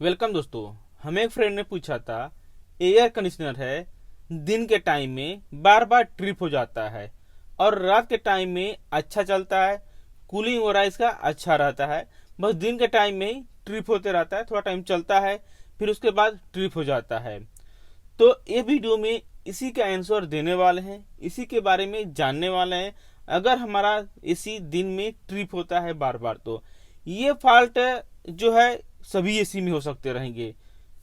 Welcome दोस्तों। हमें एक फ्रेंड ने पूछा था, एयर कंडीशनर है, दिन के टाइम में बार बार ट्रिप हो जाता है और रात के टाइम में अच्छा चलता है, कूलिंग हो रहा है, इसका अच्छा रहता है। बस दिन के टाइम में ही ट्रिप होते रहता है, थोड़ा टाइम चलता है, फिर उसके बाद ट्रिप हो जाता है। तो ये वीडियो में इसी का आंसर देने वाले हैं, इसी के बारे में जानने वाले हैं। अगर हमारा एसी दिन में ट्रिप होता है बार बार, तो ये फॉल्ट जो है सभी एसी में हो सकते रहेंगे।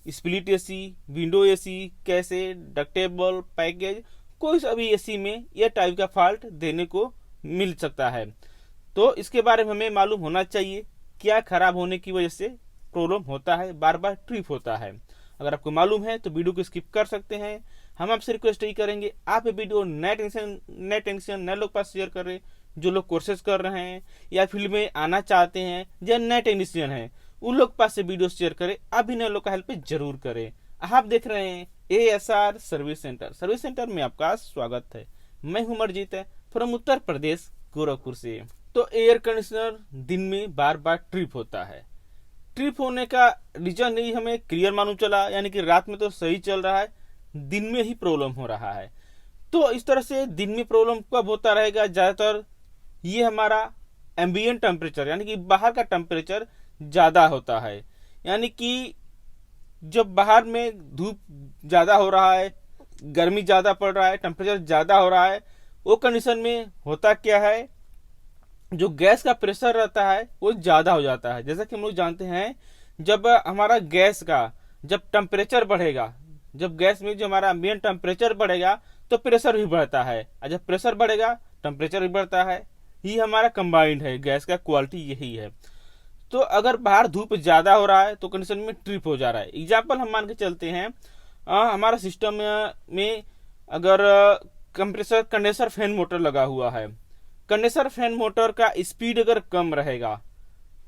स्प्लिट एसी, विंडो एसी, कैसे, डक्टेबल, पैकेज, कोई सा भी एसी में यह टाइप का फॉल्ट देने को मिल सकता है। तो इसके बारे में हमें मालूम होना चाहिए क्या खराब होने की वजह से प्रॉब्लम होता है, बार बार ट्रिप होता है। अगर आपको मालूम है तो वीडियो को स्किप कर सकते हैं। हम आपसे रिक्वेस्ट यही करेंगे, आप ये वीडियो नए लोग पास शेयर करें, जो लोग कोर्सेज कर रहे हैं या फील्ड में आना चाहते हैं, या नए टेक्नीशियन हैं, उन लोग पास से वीडियो शेयर करें। आप भी नए लोग का हेल्प जरूर करें। आप देख रहे हैं ASR सर्विस सेंटर में आपका स्वागत है। मैं हूं अमरजीत है, फ्रॉम उत्तर प्रदेश, गोरखपुर से। तो एयर कंडीशनर दिन में बार बार ट्रिप होता है। ट्रिप होने का रीजन ही हमें क्लियर मालूम चला, यानी कि रात में तो सही चल रहा है, दिन में ही प्रॉब्लम हो रहा है। तो इस तरह से दिन में प्रॉब्लम कब होता रहेगा? ज्यादातर ये हमारा एम्बियंट टेम्परेचर, यानी कि बाहर का टेम्परेचर ज्यादा होता है। यानी कि जब बाहर में धूप ज्यादा हो रहा है, गर्मी ज्यादा पड़ रहा है, टेम्परेचर ज्यादा हो रहा है, वो कंडीशन में होता क्या है, जो गैस का प्रेशर रहता है वो ज्यादा हो जाता है। जैसा कि हम लोग जानते हैं, जब हमारा गैस का जब टेम्परेचर बढ़ेगा, जब गैस में जो हमारा एम्बिएंट टेम्परेचर बढ़ेगा तो प्रेशर भी बढ़ता है, और जब प्रेशर बढ़ेगा टेम्परेचर भी बढ़ता है। ये हमारा कंबाइंड है, गैस का क्वालिटी यही है। तो अगर बाहर धूप ज्यादा हो रहा है तो कंडीशन में ट्रिप हो जा रहा है। एग्जाम्पल हम मान के चलते हैं, हमारा सिस्टम में अगर कंप्रेसर कंडेंसर फैन मोटर लगा हुआ है, कंडेंसर फैन मोटर का स्पीड अगर कम रहेगा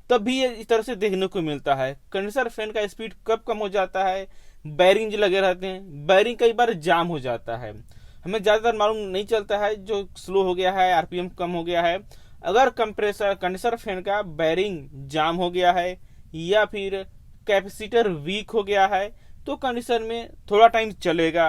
तब भी ये इस तरह से देखने को मिलता है। कंडेंसर फैन का स्पीड कब कम हो जाता है? बैरिंग जो लगे रहते हैं, बैरिंग कई बार जाम हो जाता है, हमें ज्यादातर मालूम नहीं चलता है, जो स्लो हो गया है, आरपीएम कम हो गया है। अगर कंप्रेसर कंडेंसर फैन का बैरिंग जाम हो गया है या फिर कैपेसिटर वीक हो गया है, तो कंडीशन में थोड़ा टाइम चलेगा,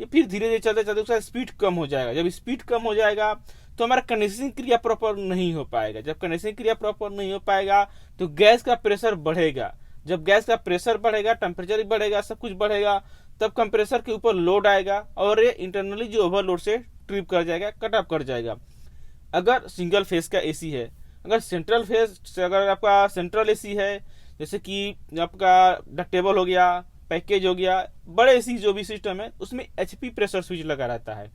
ये फिर धीरे धीरे चलते चलते उसका स्पीड कम हो जाएगा। जब स्पीड कम हो जाएगा तो हमारा कंडीशनिंग क्रिया प्रॉपर नहीं हो पाएगा। जब कंडीशनिंग क्रिया प्रॉपर नहीं हो पाएगा तो गैस का प्रेशर बढ़ेगा। जब गैस का प्रेशर बढ़ेगा, टेम्परेचर भी बढ़ेगा, सब कुछ बढ़ेगा, तब कंप्रेसर के ऊपर लोड आएगा और ये इंटरनली जो ओवरलोड से ट्रिप कर जाएगा, कट ऑफ कर जाएगा। अगर सिंगल फेस का एसी है, अगर सेंट्रल फेस, अगर आपका सेंट्रल एसी है, जैसे कि आपका डक्टेबल हो गया, पैकेज हो गया, बड़े एसी जो भी सिस्टम है उसमें HP प्रेशर स्विच लगा रहता है,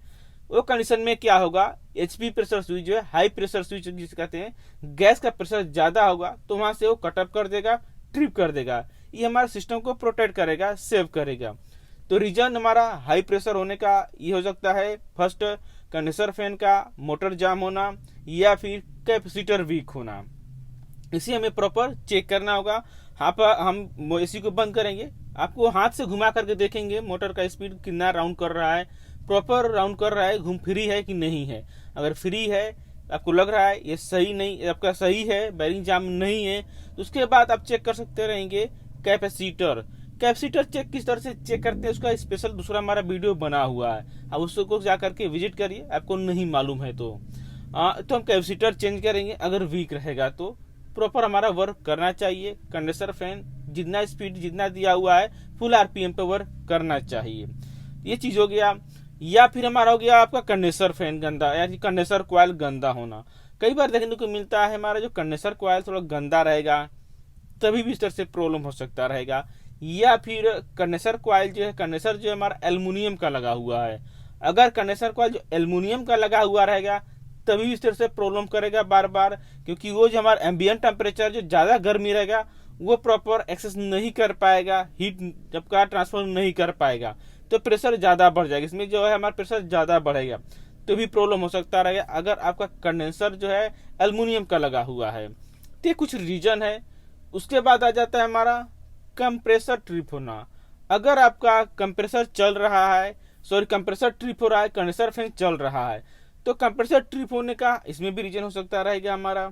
वो कंडीशन में क्या होगा, HP प्रेशर स्विच जो है, हाई प्रेशर स्विच जिसे कहते हैं, गैस का प्रेशर ज्यादा होगा तो वहां से वो कटअप कर देगा, ट्रिप कर देगा। ये हमारे सिस्टम को प्रोटेक्ट करेगा, सेव करेगा। तो रीजन हमारा हाई प्रेशर होने का ये हो सकता है, फर्स्ट कंडेंसर फैन का मोटर जाम होना या फिर कैपेसिटर वीक होना। इसे हमें प्रॉपर चेक करना होगा। हम एसी को बंद करेंगे, आपको हाथ से घुमा करके देखेंगे मोटर का स्पीड कितना राउंड कर रहा है, प्रॉपर राउंड कर रहा है, घूम फ्री है कि नहीं है। अगर फ्री है, आपको लग रहा है ये सही नहीं, आपका सही है, बैरिंग जाम नहीं है, तो उसके बाद आप चेक कर सकते रहेंगे कैपेसिटर। कैपेसिटर चेक किस तरह से चेक करते हैं उसका स्पेशल दूसरा हमारा वीडियो बना हुआ है, आप उसको जाकर के विजिट करिए, आपको नहीं मालूम है तो हम कैपेसिटर चेंज करेंगे। अगर वीक रहेगा तो प्रॉपर हमारा वर्क करना चाहिए। कंडेंसर फैन जितना स्पीड जितना दिया हुआ है फुल आरपीएम पे वर्क करना चाहिए। ये चीज हो गया। या फिर हमारा हो गया आपका कंडेंसर फैन गंदा, यानी कंडेंसर कॉइल गंदा होना। कई बार देखने को मिलता है हमारा जो कंडेंसर कॉइल थोड़ा गंदा रहेगा, तभी भी इस तरह से प्रॉब्लम हो सकता रहेगा। या फिर कंडेंसर कॉइल जो है, कंडेंसर जो है हमारा एल्युमिनियम का लगा हुआ है, अगर कंडेंसर कॉइल जो एल्युमिनियम का लगा हुआ रहेगा तभी इस तरह से प्रॉब्लम करेगा बार बार, क्योंकि वो जो हमारा एम्बिएंट टेम्परेचर जो ज्यादा गर्मी रहेगा वो प्रॉपर एक्सेस नहीं कर पाएगा, हीट जब का ट्रांसफर नहीं कर पाएगा, तो प्रेशर ज्यादा बढ़ जाएगा, इसमें जो है हमारा प्रेशर ज्यादा बढ़ेगा, तो भी प्रॉब्लम हो सकता रहेगा अगर आपका कंडेंसर जो है एल्युमिनियम का लगा हुआ है। तो ये कुछ रीजन है। उसके बाद आ जाता है हमारा कंप्रेसर ट्रिप होना। अगर आपका कंप्रेसर चल रहा है, सॉरी कंप्रेसर ट्रिप हो रहा है, कंडेंसर फैन चल रहा है, तो कंप्रेसर ट्रिप होने का इसमें भी रीजन हो सकता रहेगा हमारा।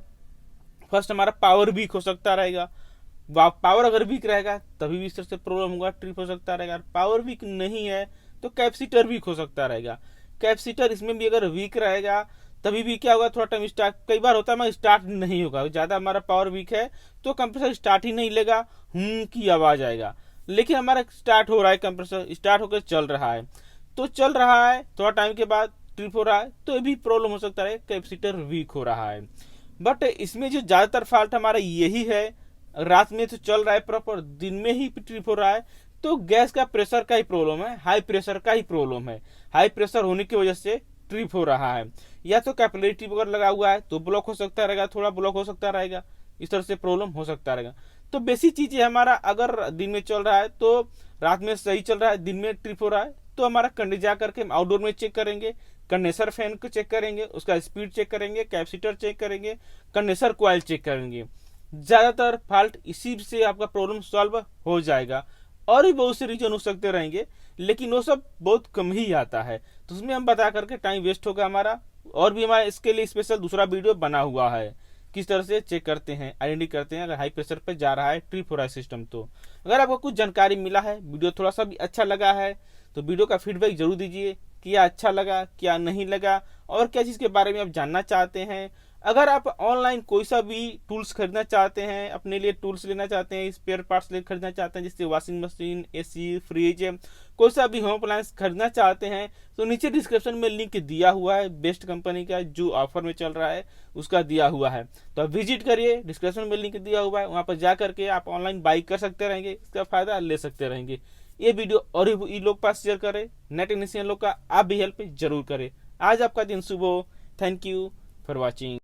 फर्स्ट हमारा पावर वीक हो सकता रहेगा, पावर अगर वीक रहेगा तभी भी इस तरह से प्रॉब्लम होगा, ट्रिप हो सकता रहेगा। पावर वीक नहीं है तो कैपेसिटर वीक हो सकता रहेगा। कैपेसिटर इसमें भी अगर वीक रहेगा तभी भी क्या होगा, थोड़ा टाइम स्टार्ट, कई बार होता है हमारा स्टार्ट नहीं होगा, ज्यादा हमारा पावर वीक है तो कंप्रेसर स्टार्ट ही नहीं लेगा, की आवाज आएगा। लेकिन हमारा स्टार्ट हो रहा है, कंप्रेसर स्टार्ट होकर चल रहा है, तो चल रहा है थोड़ा टाइम के बाद ट्रिप हो रहा है तो ये भी प्रॉब्लम हो सकता है, कैपेसिटर वीक हो रहा है। बट इसमें जो ज्यादातर फॉल्ट हमारा यही है, रात में तो चल रहा है प्रॉपर, दिन में ही ट्रिप हो रहा है, तो गैस का प्रेशर का ही प्रॉब्लम है, हाई प्रेशर का ही प्रॉब्लम है। हाई प्रेशर होने की वजह से ट्रिप हो रहा है, या तो कैपिलरी ट्यूब अगर लगा हुआ है तो ब्लॉक हो सकता रहेगा, थोड़ा ब्लॉक हो सकता रहेगा, इस तरह से प्रॉब्लम हो सकता रहेगा। तो बेसिक चीज है हमारा, अगर दिन में चल रहा है तो रात में सही चल रहा है, दिन में ट्रिप हो रहा है तो हमारा कंडीशन जा करके हम आउटडोर में चेक करेंगे, कंडेंसर फैन को चेक करेंगे, उसका स्पीड चेक करेंगे, कैपेसिटर चेक करेंगे, कंडेंसर कॉइल चेक करेंगे। ज्यादातर फॉल्ट इसी से आपका प्रॉब्लम सॉल्व हो जाएगा। और भी बहुत से रीजन हो सकते रहेंगे लेकिन वो सब बहुत कम ही आता है, तो उसमें हम बता करके टाइम वेस्ट होगा हमारा। और भी हमारा इसके लिए स्पेशल दूसरा वीडियो बना हुआ है, किस तरह से चेक करते हैं, आइडेंटिटी करते हैं अगर हाई प्रेशर पे जा रहा है, ट्रिप हो रहा है सिस्टम। तो अगर आपको कुछ जानकारी मिला है, वीडियो थोड़ा सा भी अच्छा लगा है तो वीडियो का फीडबैक जरूर दीजिए, क्या अच्छा लगा क्या नहीं लगा, और क्या चीज के बारे में आप जानना चाहते हैं। अगर आप ऑनलाइन कोई सा भी टूल्स खरीदना चाहते हैं, अपने लिए टूल्स लेना चाहते हैं, स्पेयर पार्ट्स ले खरीदना चाहते हैं, जैसे वॉशिंग मशीन, एसी, फ्रिज, कोई सा भी होम अप्लायंस खरीदना चाहते हैं तो नीचे डिस्क्रिप्शन में लिंक दिया हुआ है, बेस्ट कंपनी का जो ऑफर में चल रहा है उसका दिया हुआ है, तो आप विजिट करिए, डिस्क्रिप्शन में लिंक दिया हुआ है, वहां पर जा करके आप ऑनलाइन बाई कर सकते रहेंगे, इसका फायदा ले सकते रहेंगे। ये वीडियो और भी लोग पास शेयर करें, नेट टेक्नीशियन लोग का आप भी हेल्प जरूर करें। आज आपका दिन शुभ हो। Thank you for watching.